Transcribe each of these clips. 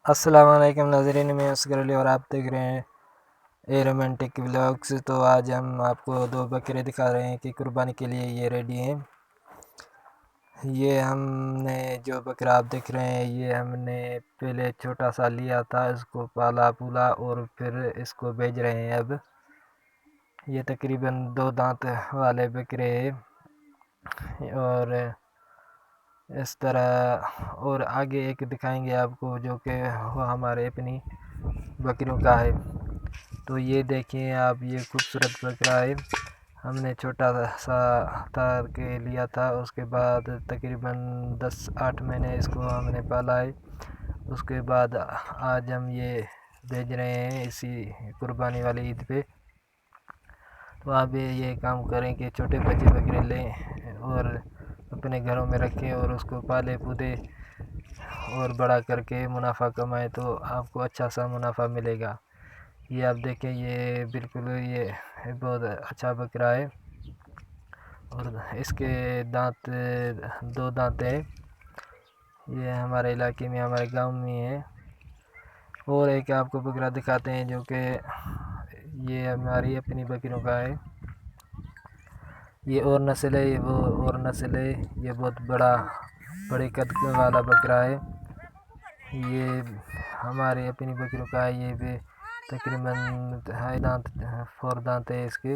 السلام علیکم ناظرین، میں اصغر علی اور آپ دیکھ رہے ہیں اے رومانٹک ولاگز۔ تو آج ہم آپ کو دو بکرے دکھا رہے ہیں کہ قربانی کے لیے یہ ریڈی ہیں۔ یہ ہم نے جو بکرا آپ دیکھ رہے ہیں، یہ ہم نے پہلے چھوٹا سا لیا تھا، اس کو پالا پولا اور پھر اس کو بیچ رہے ہیں۔ اب یہ تقریباً 2 دانت والے بکرے ہیں اور اس طرح اور آگے ایک دکھائیں گے آپ کو جو کہ وہ ہمارے اپنی بکریوں کا ہے۔ تو یہ دیکھیں آپ، یہ خوبصورت بکرا ہے، ہم نے چھوٹا سا تار کے لیا تھا، اس کے بعد تقریباً 8 مہینے اس کو ہم نے پالا ہے۔ اس کے بعد آج ہم یہ بھیج رہے ہیں اسی قربانی والی عید پہ۔ تو آپ یہ کام کریں کہ چھوٹے بچے بکرے لیں اور اپنے گھروں میں رکھیں اور اس کو پالے پودے اور بڑا کر کے منافع کمائیں، تو آپ کو اچھا سا منافع ملے گا۔ یہ آپ دیکھیں، یہ بالکل یہ بہت اچھا بکرا ہے اور اس کے دانت 2 دانت ہیں۔ یہ ہمارے علاقے میں، ہمارے گاؤں میں ہے۔ اور ایک آپ کو بکرا دکھاتے ہیں جو کہ یہ ہماری اپنی بکریوں کا ہے۔ یہ اور نسل ہے، یہ وہ اور نسل ہے۔ یہ بہت بڑے قد والا بکرا ہے۔ یہ ہمارے اپنی بکریوں کا ہے۔ یہ بھی تقریباً 4 دانت ہے اس کے۔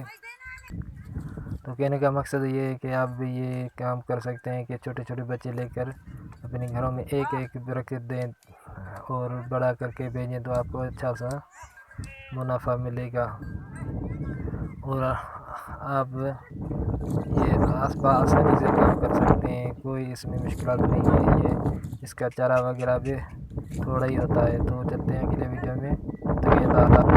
تو کہنے کا مقصد یہ ہے کہ آپ بھی یہ کام کر سکتے ہیں کہ چھوٹے چھوٹے بچے لے کر اپنے گھروں میں ایک رکھ دیں اور بڑا کر کے بھیجیں، تو آپ کو اچھا سا منافع ملے گا۔ اور آپ یہ آسانی سے کام کر سکتے ہیں، کوئی اس میں مشکلات نہیں ہے۔ یہ اس کا چارہ وغیرہ بھی تھوڑا ہی ہوتا ہے۔ تو چلتے ہیں اگلے ویڈیو میں، تب تک کے لیے اللہ حافظ۔